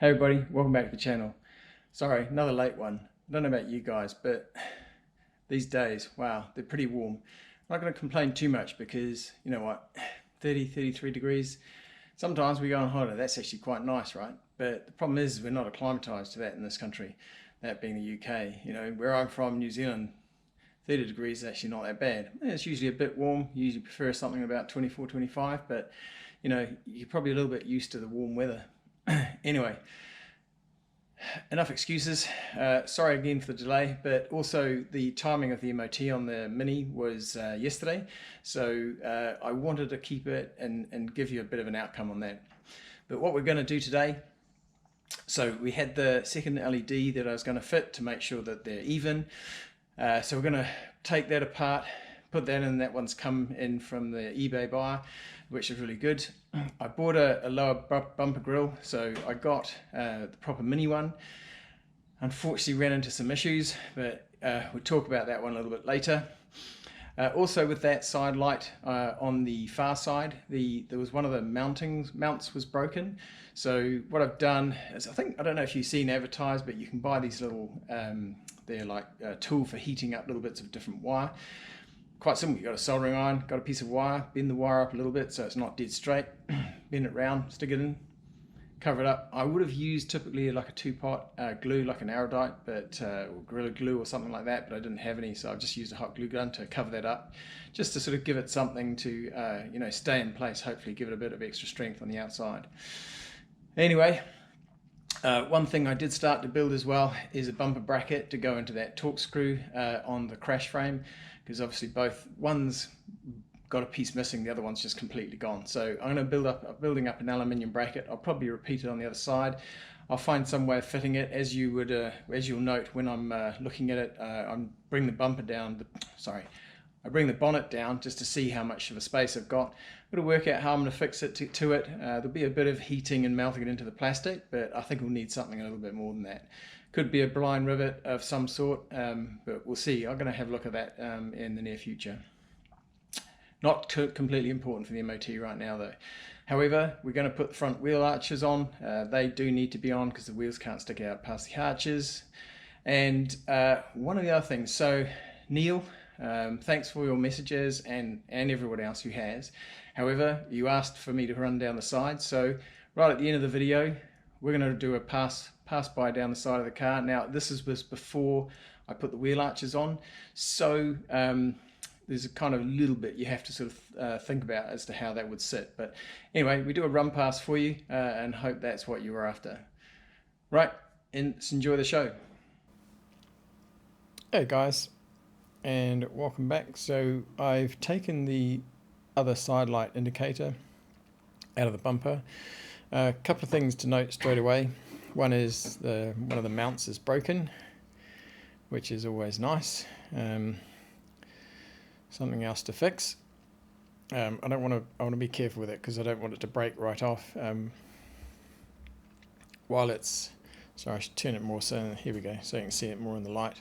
Hey everybody, welcome back to the channel. Sorry, another late one. I don't know about you guys, but these days, wow, they're pretty warm. I'm not going to complain too much because, you know what, 30, 33 degrees. Sometimes we go on holiday, that's actually quite nice, right? But the problem is we're not acclimatized to that in this country, that being the UK. You know, where I'm from, New Zealand, 30 degrees is actually not that bad. It's usually a bit warm, usually prefer something about 24, 25, but you know, you're probably a little bit used to the warm weather. Anyway, enough excuses. Sorry again for the delay, but also the timing of the MOT on the Mini was yesterday, so I wanted to keep it and give you a bit of an outcome on that. But what we're going to do today, so we had the second LED that I was going to fit to make sure that they're even. So we're going to take that apart, put that in. That one's come in from the eBay buyer, which is really good. I bought a lower bumper grill, so I got the proper mini one. Unfortunately ran into some issues, but we'll talk about that one a little bit later. Also with that side light on the far side, there was one of the mounts was broken. So what I've done is, I don't know if you've seen advertised, but you can buy these little, they're like a tool for heating up little bits of different wire. Quite simple. You've got a soldering iron, got a piece of wire, bend the wire up a little bit so it's not dead straight, bend it round, stick it in, cover it up. I would have used typically like a two-pot glue, like an Aerodite, but or Gorilla Glue or something like that, but I didn't have any, so I've just used a hot glue gun to cover that up, just to sort of give it something to you know, stay in place, hopefully give it a bit of extra strength on the outside. Anyway, one thing I did start to build as well is a bumper bracket to go into that torque screw on the crash frame, because obviously one's got a piece missing, the other one's just completely gone. So I'm going to building up an aluminium bracket. I'll probably repeat it on the other side. I'll find some way of fitting it. As you'll note when I'm looking at it, I bring the bumper down. I bring the bonnet down just to see how much of a space I've got. I'm going to work out how I'm going to fix it to it. There'll be a bit of heating and melting it into the plastic, but I think we'll need something a little bit more than that. Could be a blind rivet of some sort, but we'll see. I'm going to have a look at that in the near future. Not completely important for the MOT right now though. However, we're going to put the front wheel arches on. They do need to be on because the wheels can't stick out past the arches. And one of the other things, so Neil, thanks for your messages and everyone else who has. However, you asked for me to run down the side, so right at the end of the video, we're going to do a pass by down the side of the car. Now, this was before I put the wheel arches on, so there's a kind of little bit you have to sort of think about as to how that would sit. But anyway, we do a run pass for you and hope that's what you were after. Right, and let's enjoy the show. Hey guys, and welcome back. So I've taken the other side light indicator out of the bumper. A couple of things to note straight away. One is one of the mounts is broken, which is always nice. Something else to fix. I want to be careful with it because I don't want it to break right off. While it's, sorry, I should turn it more so. Here we go, so you can see it more in the light.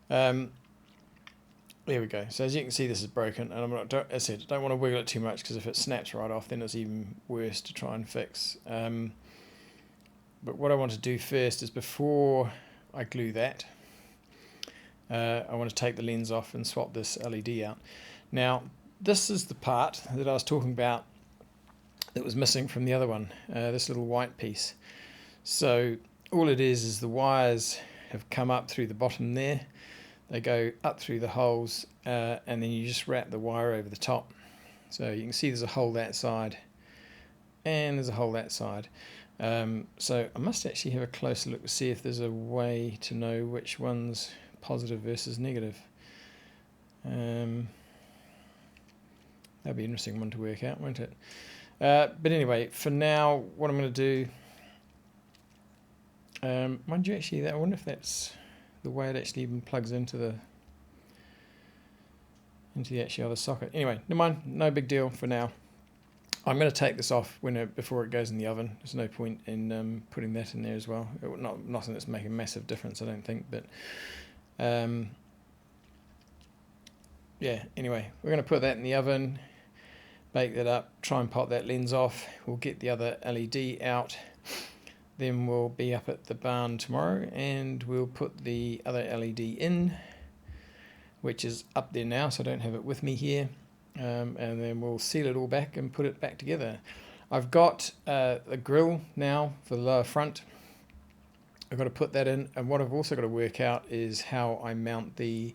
There we go. So as you can see, this is broken, and as I said, I don't want to wiggle it too much because if it snaps right off, then it's even worse to try and fix. But what I want to do first is, before I glue that, I want to take the lens off and swap this LED out. Now, this is the part that I was talking about that was missing from the other one, this little white piece. So all it is the wires have come up through the bottom there. They go up through the holes, and then you just wrap the wire over the top. So you can see there's a hole that side, and there's a hole that side. So I must actually have a closer look to see if there's a way to know which one's positive versus negative. That'd be an interesting one to work out, won't it? But anyway, for now, what I'm going to do, mind you, actually, I wonder if that's the way it actually even plugs into the actual other socket. Anyway, never mind, no big deal for now. I'm going to take this off before it goes in the oven. There's no point in putting that in there as well. Nothing that's making a massive difference, I don't think. But yeah, anyway, we're going to put that in the oven, bake that up, try and pop that lens off. We'll get the other LED out. then we'll be up at the barn tomorrow and we'll put the other LED in, which is up there now, so I don't have it with me here. And then we'll seal it all back and put it back together. I've got a grill now for the lower front. I've got to put that in, and what I've also got to work out is how I mount the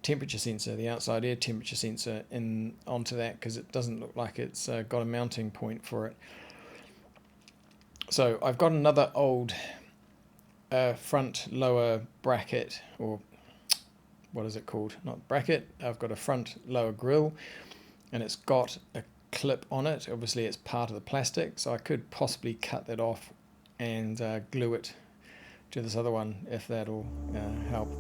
temperature sensor, the outside air temperature sensor, in onto that, because it doesn't look like it's got a mounting point for it. So I've got another old front lower bracket, or what is it called? Not bracket. I've got a front lower grill, and it's got a clip on it. Obviously it's part of the plastic, so I could possibly cut that off and glue it to this other one, if that'll help.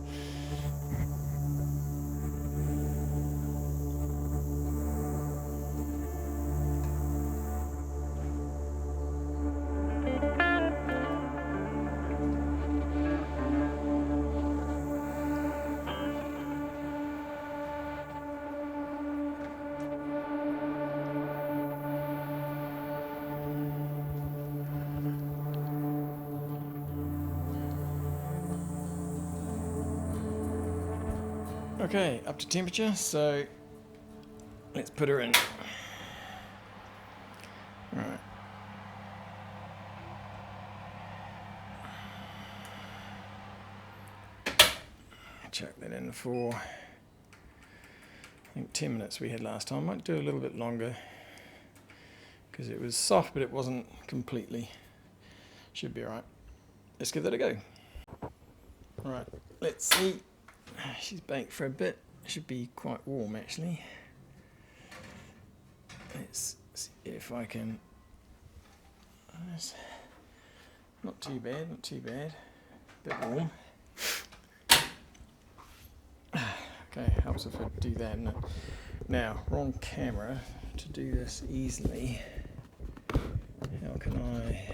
Okay, up to temperature, so let's put her in. Alright. Chuck that in for, I think 10 minutes we had last time. Might do a little bit longer because it was soft, but it wasn't completely. Should be alright. Let's give that a go. Right, let's see. She's baked for a bit. Should be quite warm actually. Let's see if I can. Not too bad, not too bad. Bit warm. Okay, helps if I do that. Now, wrong camera to do this easily. How can I?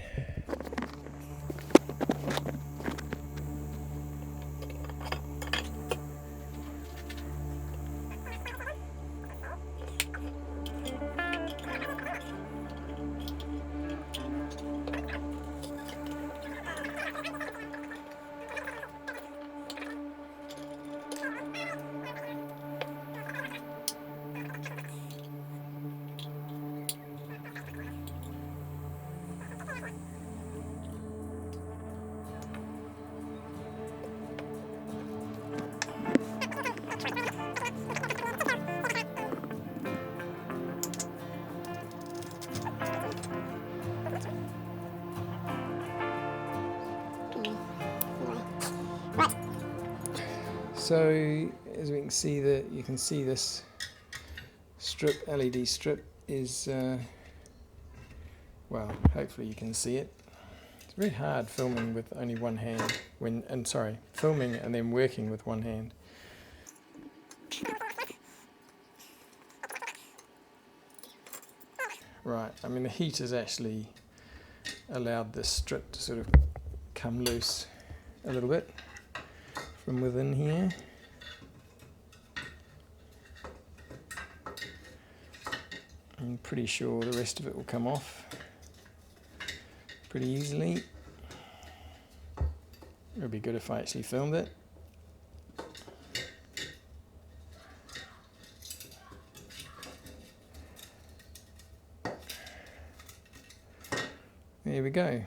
So as we can see, you can see this strip, LED strip, is well, hopefully you can see it. It's very hard filming with only one hand, filming and then working with one hand. Right, I mean the heat has actually allowed this strip to sort of come loose a little bit from within here. I'm pretty sure the rest of it will come off pretty easily. It would be good if I actually filmed it. There we go,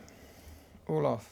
all off.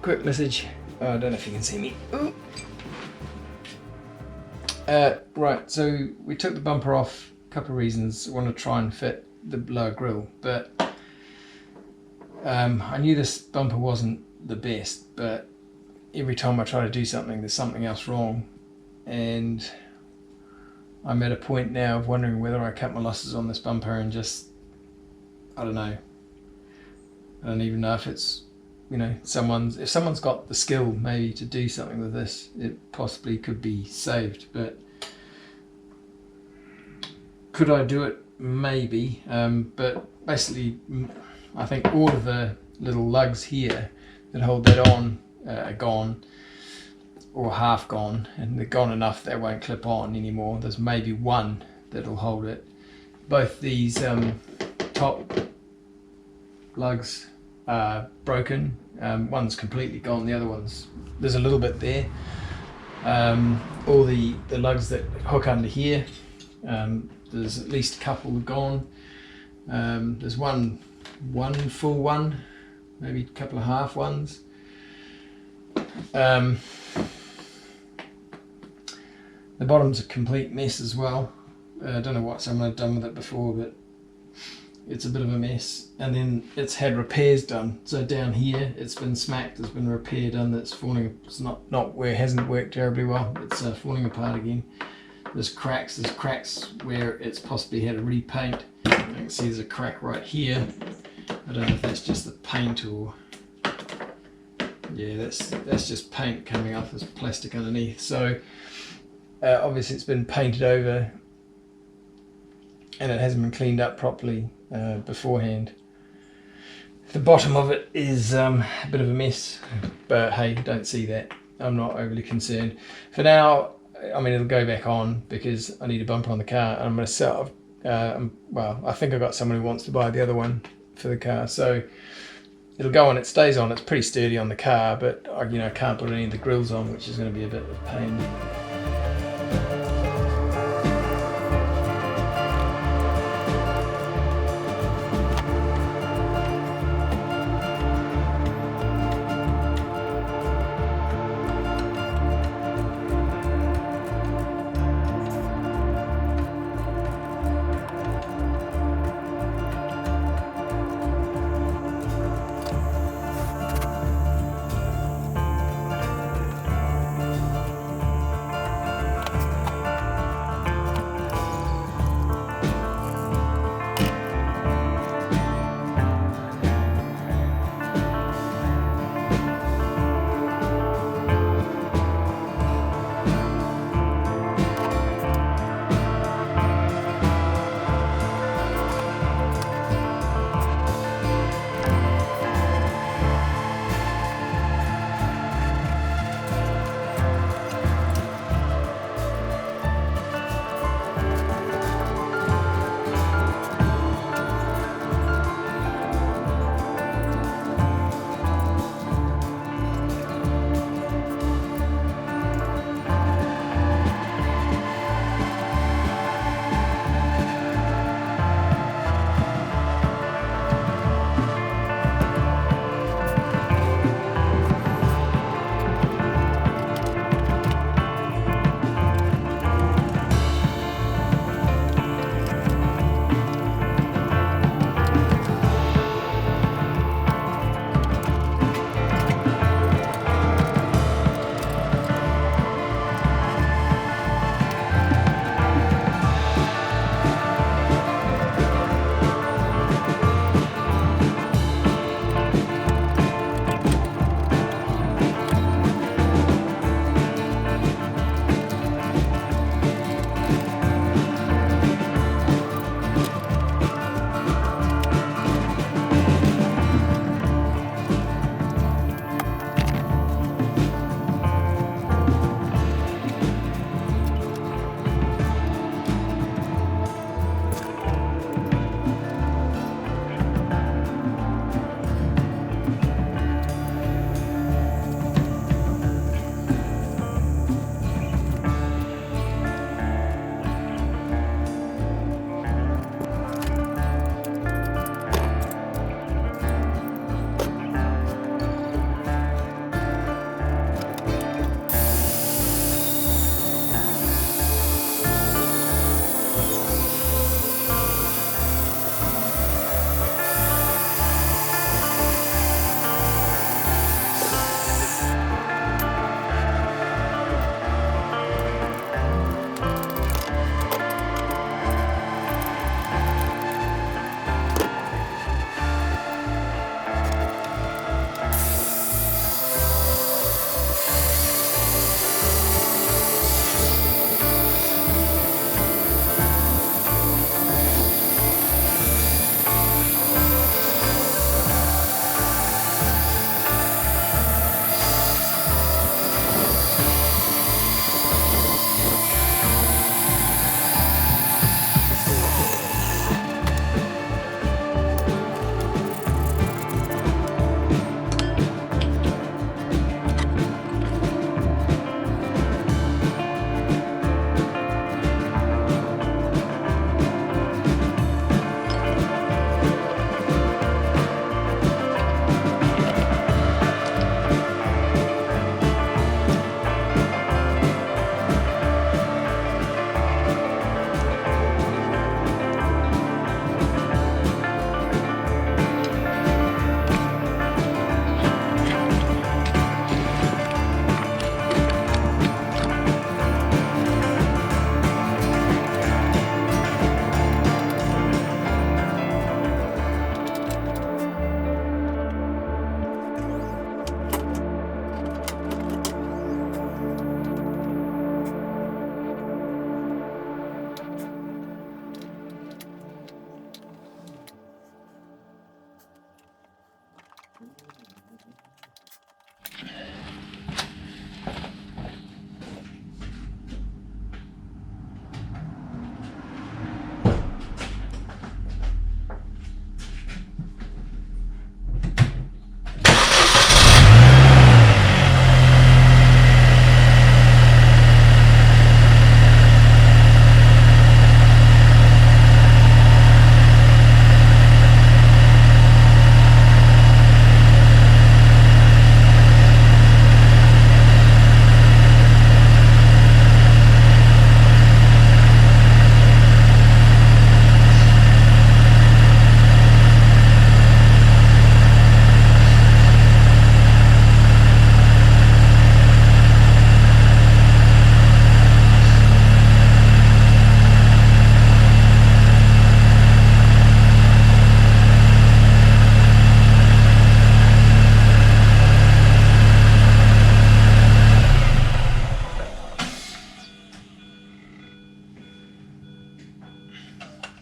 quick message. I don't know if you can see me. Ooh. Right, so we took the bumper off. A couple of reasons. I want to try and fit the lower grille, but I knew this bumper wasn't the best, but every time I try to do something, there's something else wrong, and I'm at a point now of wondering whether I cut my losses on this bumper and just, I don't know. I don't even know if it's, you know, if someone's got the skill maybe to do something with this, it possibly could be saved. But could I do it? Maybe. But basically, I think all of the little lugs here that hold that on are gone, or half gone, and they're gone enough that they won't clip on anymore. There's maybe one that'll hold it. Both these top lugs are broken. One's completely gone, the other one's, there's a little bit there. All the lugs that hook under here, there's at least a couple gone. There's one full one, maybe a couple of half ones. The bottom's a complete mess as well. I don't know what someone had done with it before, but it's a bit of a mess. And then it's had repairs done. So down here, it's been smacked. There's been a repair done that's falling. It's not where it hasn't worked terribly well. It's falling apart again. There's cracks where it's possibly had a repaint. You can see there's a crack right here. I don't know if that's just the paint or, yeah, that's just paint coming off. There's plastic underneath. So obviously it's been painted over and it hasn't been cleaned up properly beforehand. The bottom of it is a bit of a mess, but hey, don't see that. I'm not overly concerned. For now, I mean, it'll go back on because I need a bumper on the car, and I'm going to sell. Well, I think I've got someone who wants to buy the other one for the car, so it'll go on. It stays on. It's pretty sturdy on the car, but you know, I can't put any of the grills on, which is going to be a bit of a pain.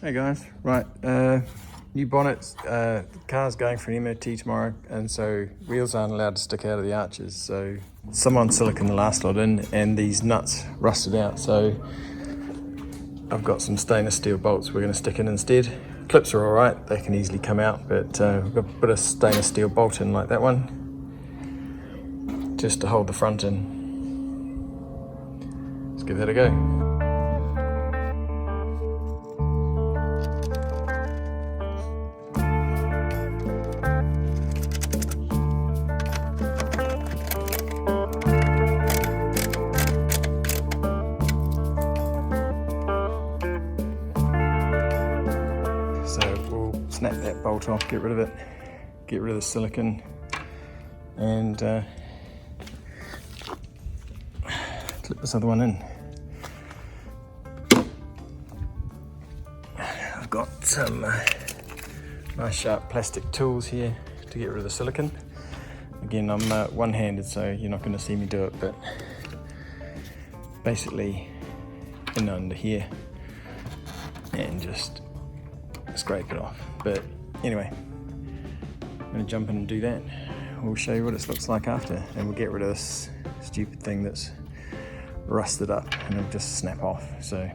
Hey guys, right, new bonnets, the car's going for an MOT tomorrow, and so wheels aren't allowed to stick out of the arches, so some on silicon the last lot in, and these nuts rusted out, so I've got some stainless steel bolts we're going to stick in instead. Clips are alright, they can easily come out, but we've got to put a stainless steel bolt in like that one, just to hold the front in. Let's give that a go. So we'll snap that bolt off, get rid of it, get rid of the silicon, and clip this other one in. I've got some nice sharp plastic tools here to get rid of the silicon. Again, I'm one-handed, so you're not going to see me do it, but basically in under here and just scrape it off. But anyway, I'm going to jump in and do that. We'll show you what it looks like after, and we'll get rid of this stupid thing that's rusted up, and it'll just snap off. So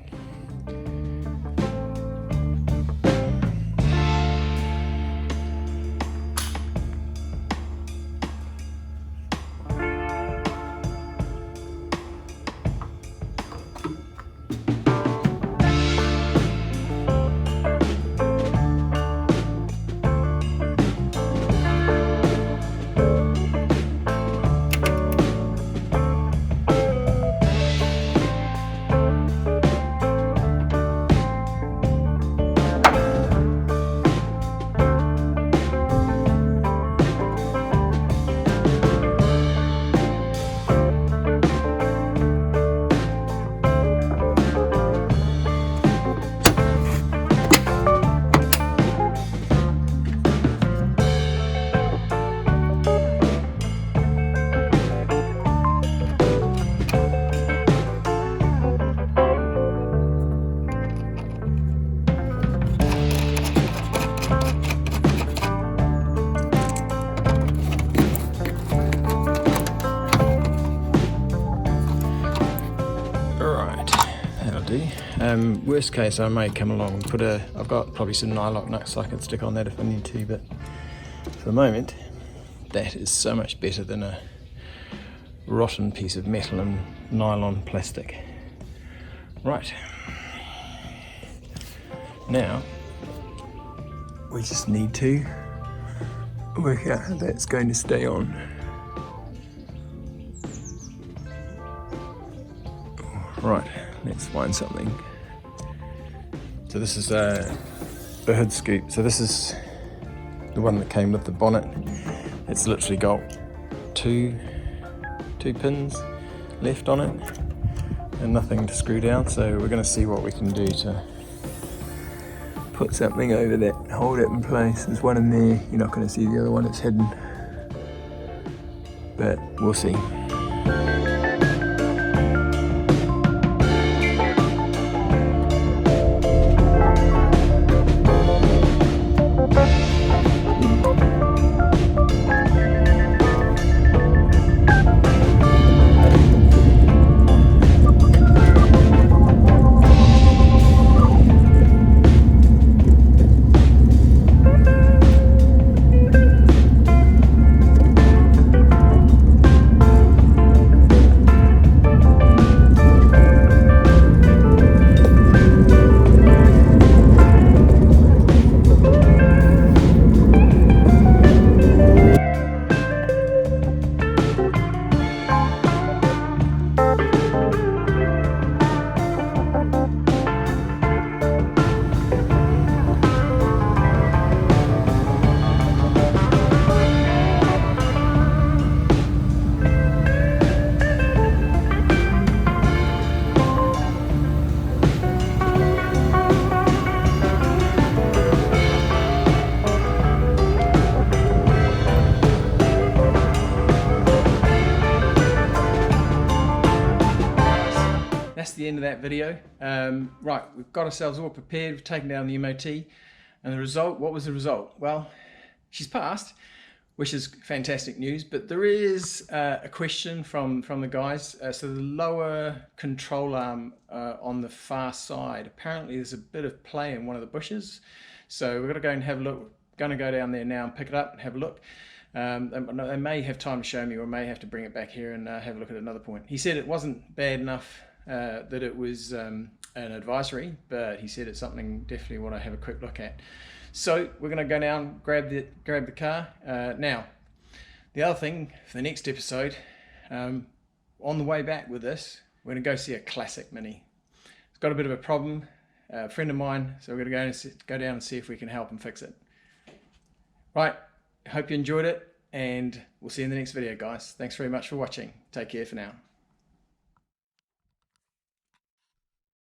worst case, I may come along and I've got probably some nylock nuts I can stick on that if I need to, but for the moment, that is so much better than a rotten piece of metal and nylon plastic. Right, now we just need to work out how that's going to stay on. Right, let's find something. So this is the hood scoop. So this is the one that came with the bonnet. It's literally got two pins left on it and nothing to screw down. So we're going to see what we can do to put something over that, hold it in place. There's one in there. You're not going to see the other one, it's hidden. But we'll see. end of that video. Right, we've got ourselves all prepared, we've taken down the MOT, and the result, what was the result? Well, she's passed, which is fantastic news, but there is a question from the guys. So the lower control arm on the far side, apparently there's a bit of play in one of the bushes. So we're going to go and have a look. We're going to go down there now and pick it up and have a look. They may have time to show me, or may have to bring it back here and have a look at another point. He said it wasn't bad enough that it was an advisory, but he said it's something definitely want to have a quick look at. So we're going to go down, grab the car. Now, the other thing for the next episode, on the way back with this, we're going to go see a classic Mini. It's got a bit of a problem, a friend of mine, so we're going to go down and see if we can help him fix it. Right, hope you enjoyed it, and we'll see you in the next video, guys. Thanks very much for watching. Take care for now.